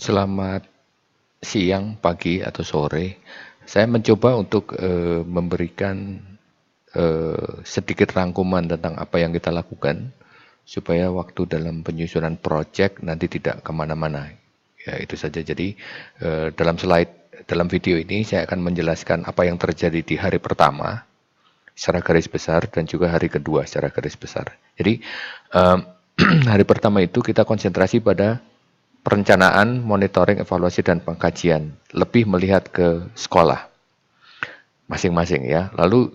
Selamat siang, pagi, atau sore. Saya mencoba untuk memberikan sedikit rangkuman tentang apa yang kita lakukan, supaya waktu dalam penyusunan proyek nanti tidak kemana-mana. Ya, itu saja. Jadi, dalam video ini saya akan menjelaskan apa yang terjadi di hari pertama secara garis besar dan juga hari kedua secara garis besar. Jadi, eh, hari pertama itu kita konsentrasi pada perencanaan, monitoring, evaluasi, dan pengkajian. Lebih melihat ke sekolah masing-masing ya. Lalu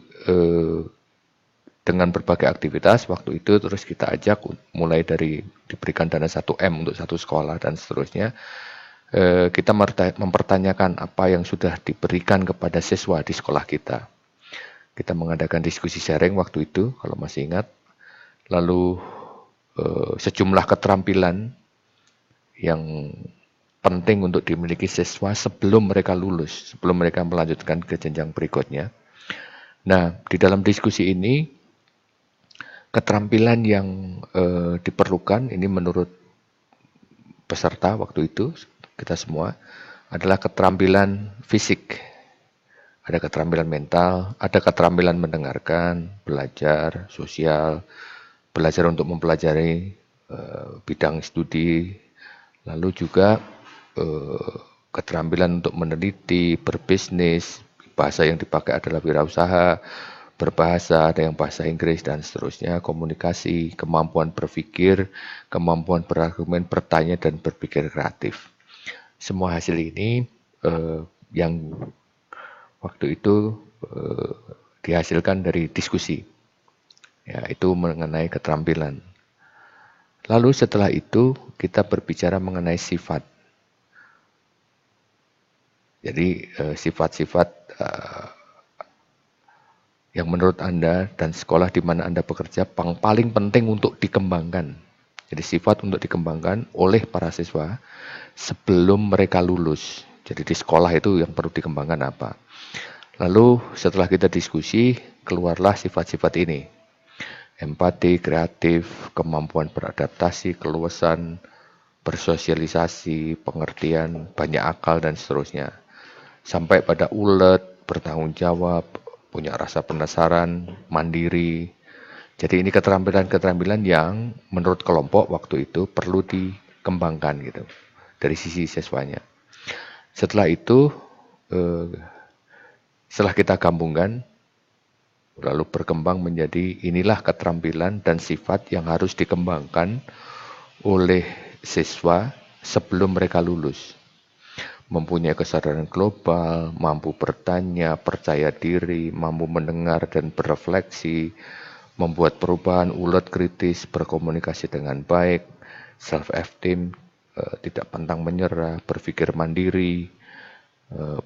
dengan berbagai aktivitas waktu itu terus kita ajak mulai dari diberikan dana 1M untuk satu sekolah dan seterusnya. Kita mempertanyakan apa yang sudah diberikan kepada siswa di sekolah kita. Kita mengadakan diskusi sharing waktu itu kalau masih ingat. Lalu sejumlah keterampilan yang penting untuk dimiliki siswa sebelum mereka lulus, sebelum mereka melanjutkan ke jenjang berikutnya. Nah, di dalam diskusi ini, keterampilan yang diperlukan, ini menurut peserta waktu itu, kita semua, adalah keterampilan fisik. Ada keterampilan mental, ada keterampilan mendengarkan, belajar, sosial, belajar untuk mempelajari bidang studi, lalu juga keterampilan untuk meneliti, berbisnis, bahasa yang dipakai adalah wirausaha, berbahasa, ada yang bahasa Inggris dan seterusnya, komunikasi, kemampuan berpikir, kemampuan berargumen, bertanya, dan berpikir kreatif. Semua hasil ini yang waktu itu dihasilkan dari diskusi, ya, itu mengenai keterampilan. Lalu setelah itu kita berbicara mengenai sifat. Jadi sifat-sifat yang menurut Anda dan sekolah di mana Anda bekerja paling penting untuk dikembangkan. Jadi sifat untuk dikembangkan oleh para siswa sebelum mereka lulus. Jadi di sekolah itu yang perlu dikembangkan apa. Lalu setelah kita diskusi, keluarlah sifat-sifat ini. Empati, kreatif, kemampuan beradaptasi, keluasan, bersosialisasi, pengertian, banyak akal, dan seterusnya. Sampai pada ulet, bertanggung jawab, punya rasa penasaran, mandiri. Jadi ini keterampilan-keterampilan yang menurut kelompok waktu itu perlu dikembangkan gitu dari sisi siswanya. Setelah itu, setelah kita gabungkan, lalu berkembang menjadi inilah keterampilan dan sifat yang harus dikembangkan oleh siswa sebelum mereka lulus. Mempunyai kesadaran global, mampu bertanya, percaya diri, mampu mendengar dan berefleksi, membuat perubahan, ulet, kritis, berkomunikasi dengan baik, self-esteem, tidak pantang menyerah, berpikir mandiri,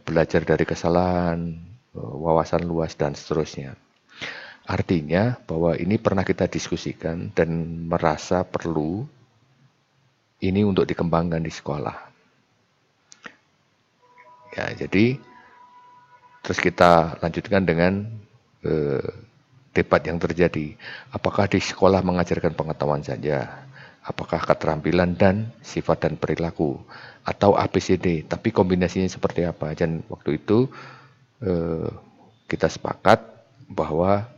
belajar dari kesalahan, wawasan luas, dan seterusnya. Artinya bahwa ini pernah kita diskusikan dan merasa perlu ini untuk dikembangkan di sekolah. Ya, jadi terus kita lanjutkan dengan debat yang terjadi. Apakah di sekolah mengajarkan pengetahuan saja? Apakah keterampilan dan sifat dan perilaku? Atau ABCD, tapi kombinasinya seperti apa? Dan waktu itu kita sepakat bahwa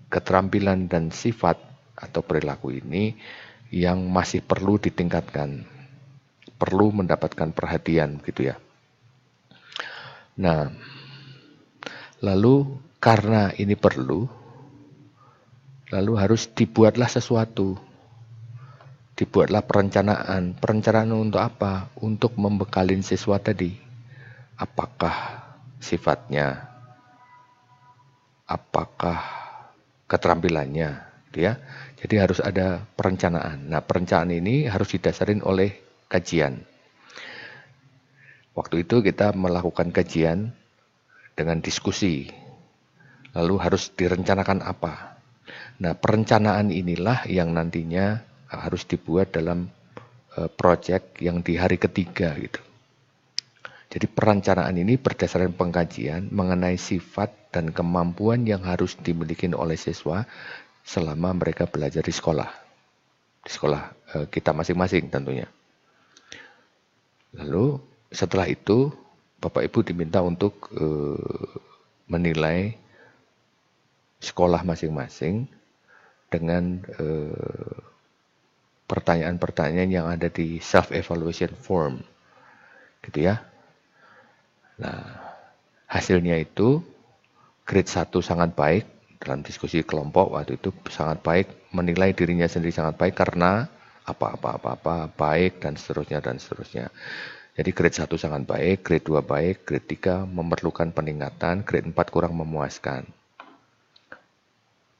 keterampilan dan sifat atau perilaku ini yang masih perlu ditingkatkan, perlu mendapatkan perhatian gitu ya. Nah, lalu karena ini perlu, lalu harus dibuatlah sesuatu. Dibuatlah perencanaan. Perencanaan untuk apa? Untuk membekalin siswa tadi. Apakah sifatnya? Apakah keterampilannya? Gitu ya. Jadi harus ada perencanaan. Nah, perencanaan ini harus didasarin oleh kajian. Waktu itu kita melakukan kajian dengan diskusi. Lalu harus direncanakan apa? Nah, perencanaan inilah yang nantinya harus dibuat dalam proyek yang di hari ketiga gitu. Jadi perencanaan ini berdasarkan pengkajian mengenai sifat dan kemampuan yang harus dimiliki oleh siswa selama mereka belajar di sekolah. Di sekolah kita masing-masing tentunya. Lalu setelah itu Bapak Ibu diminta untuk menilai sekolah masing-masing dengan pertanyaan-pertanyaan yang ada di self-evaluation form. Gitu ya. Nah, hasilnya itu grade 1 sangat baik, dalam diskusi kelompok waktu itu sangat baik, menilai dirinya sendiri sangat baik karena apa-apa baik dan seterusnya dan seterusnya. Jadi grade 1 sangat baik, grade 2 baik, grade 3 memerlukan peningkatan, grade 4 kurang memuaskan.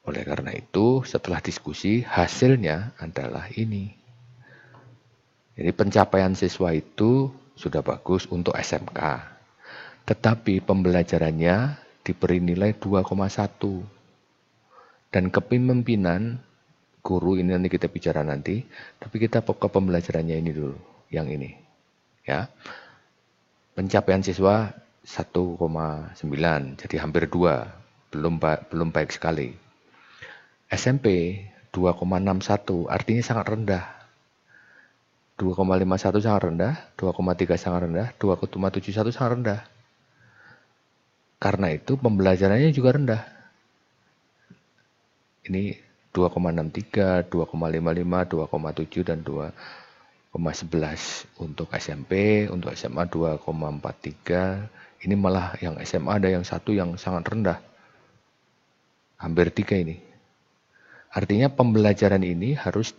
Oleh karena itu, setelah diskusi, hasilnya adalah ini. Jadi pencapaian siswa itu sudah bagus untuk SMK. Tetapi pembelajarannya diberi nilai 2,1. Dan kepemimpinan guru ini nanti kita bicara nanti, tapi kita ke pembelajarannya ini dulu, yang ini. Ya. Pencapaian siswa 1,9, jadi hampir 2, belum baik sekali. SMP 2,61, artinya sangat rendah. 2,51 sangat rendah, 2,3 sangat rendah, 2,71 sangat rendah. Karena itu pembelajarannya juga rendah. Ini 2,63, 2,55, 2,7, dan 2,11 untuk SMP, untuk SMA 2,43. Ini malah yang SMA ada yang satu yang sangat rendah. Hampir 3 ini. Artinya pembelajaran ini harus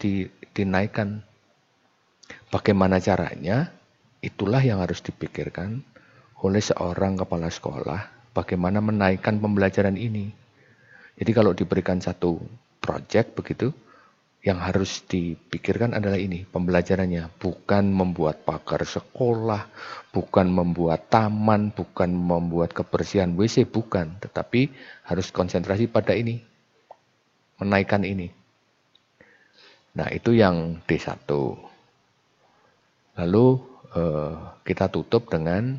dinaikkan. Bagaimana caranya? Itulah yang harus dipikirkan oleh seorang kepala sekolah. Bagaimana menaikkan pembelajaran ini. Jadi kalau diberikan satu project begitu, yang harus dipikirkan adalah ini, pembelajarannya. Bukan membuat pagar sekolah, bukan membuat taman, bukan membuat kebersihan WC, bukan. Tetapi harus konsentrasi pada ini, menaikkan ini. Nah itu yang D1. Lalu kita tutup dengan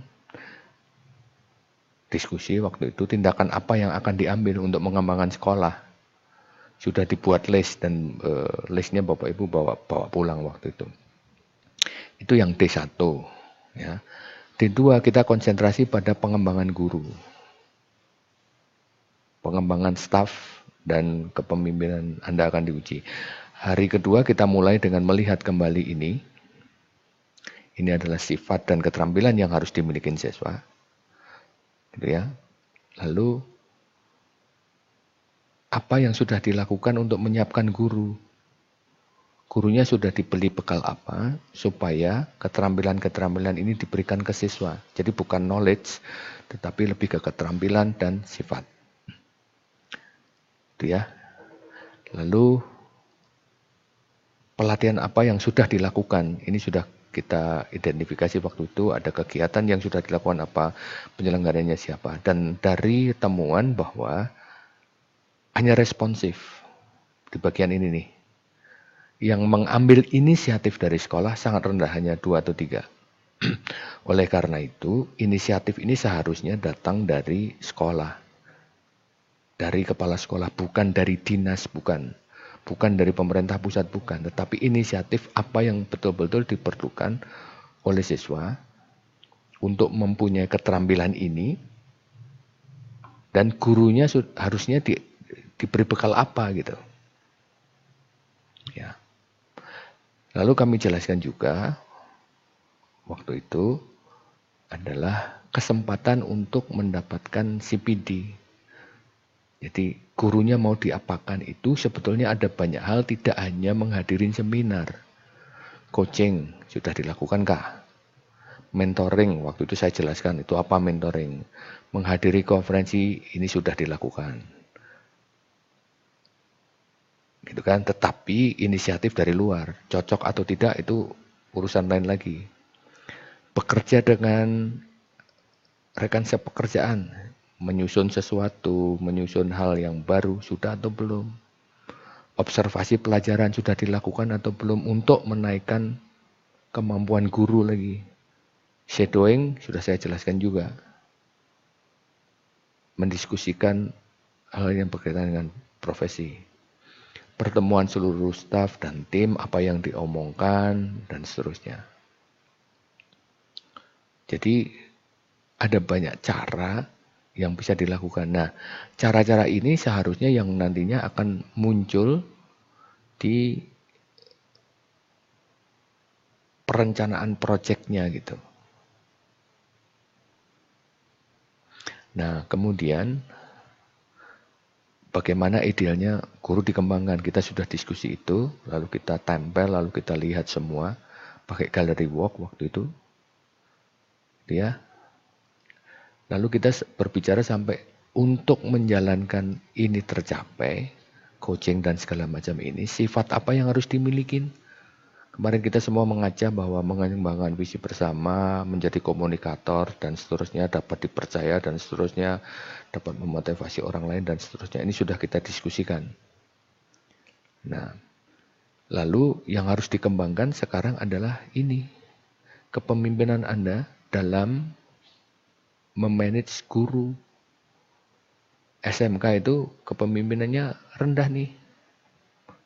diskusi waktu itu, tindakan apa yang akan diambil untuk mengembangkan sekolah. Sudah dibuat list dan listnya Bapak Ibu bawa pulang waktu itu. Itu yang D1. Ya. D2 kita konsentrasi pada pengembangan guru. Pengembangan staf dan kepemimpinan Anda akan diuji. Hari kedua kita mulai dengan melihat kembali ini. Ini adalah sifat dan keterampilan yang harus dimiliki siswa. Gitu ya. Lalu apa yang sudah dilakukan untuk menyiapkan guru? Gurunya sudah dibeli bekal apa supaya keterampilan-keterampilan ini diberikan ke siswa. Jadi bukan knowledge, tetapi lebih ke keterampilan dan sifat. Itu ya. Lalu pelatihan apa yang sudah dilakukan? Ini sudah kita identifikasi waktu itu, ada kegiatan yang sudah dilakukan apa, penyelenggaranya siapa. Dan dari temuan bahwa hanya responsif di bagian ini nih. Yang mengambil inisiatif dari sekolah sangat rendah, hanya 2 atau 3. Oleh karena itu, inisiatif ini seharusnya datang dari sekolah. Dari kepala sekolah, bukan dari dinas, bukan dari pemerintah pusat, bukan. Tetapi inisiatif apa yang betul-betul diperlukan oleh siswa untuk mempunyai keterampilan ini, dan gurunya harusnya diberi bekal apa gitu. Ya. Lalu kami jelaskan juga waktu itu adalah kesempatan untuk mendapatkan CPD. Jadi gurunya mau diapakan itu sebetulnya ada banyak hal, tidak hanya menghadiri seminar. Coaching sudah dilakukan kah? Mentoring, waktu itu saya jelaskan itu apa mentoring. Menghadiri konferensi ini sudah dilakukan. Gitu kan, tetapi inisiatif dari luar, cocok atau tidak itu urusan lain lagi. Bekerja dengan rekan sepekerjaan, menyusun sesuatu, menyusun hal yang baru, sudah atau belum? Observasi pelajaran sudah dilakukan atau belum untuk menaikkan kemampuan guru lagi. Shadowing sudah saya jelaskan juga. Mendiskusikan hal yang berkaitan dengan profesi. Pertemuan seluruh staf dan tim, apa yang diomongkan, dan seterusnya. Jadi ada banyak cara yang bisa dilakukan. Nah, cara-cara ini seharusnya yang nantinya akan muncul di perencanaan proyeknya gitu. Nah, kemudian bagaimana idealnya guru dikembangkan? Kita sudah diskusi itu, lalu kita tempel, lalu kita lihat semua pakai gallery walk waktu itu. Ya. Lalu kita berbicara sampai untuk menjalankan ini tercapai, coaching dan segala macam ini, sifat apa yang harus dimiliki? Kemarin kita semua mengajak bahwa mengembangkan visi bersama, menjadi komunikator, dan seterusnya dapat dipercaya, dan seterusnya dapat memotivasi orang lain, dan seterusnya. Ini sudah kita diskusikan. Nah, lalu yang harus dikembangkan sekarang adalah ini. Kepemimpinan Anda dalam memanage guru. SMK itu kepemimpinannya rendah nih.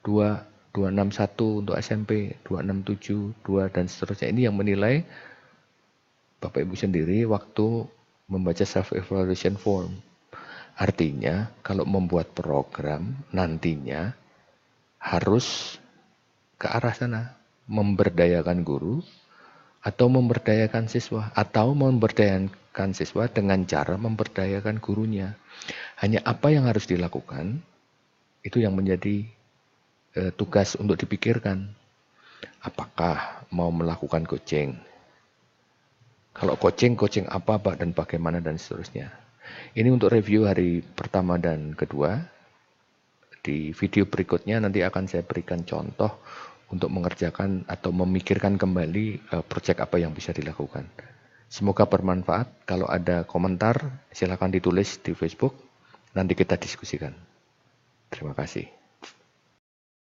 261 untuk SMP, 267, 2 dan seterusnya. Ini yang menilai Bapak Ibu sendiri waktu membaca self-evaluation form. Artinya, kalau membuat program nantinya harus ke arah sana. Memberdayakan guru atau memberdayakan siswa. Atau memberdayakan siswa dengan cara memberdayakan gurunya. Hanya apa yang harus dilakukan, itu yang menjadi tugas untuk dipikirkan. Apakah mau melakukan coaching? Kalau coaching apa Pak dan bagaimana dan seterusnya. Ini untuk review hari pertama dan kedua. Di video berikutnya nanti akan saya berikan contoh untuk mengerjakan atau memikirkan kembali proyek apa yang bisa dilakukan. Semoga bermanfaat. Kalau ada komentar silakan ditulis di Facebook. Nanti kita diskusikan. Terima kasih.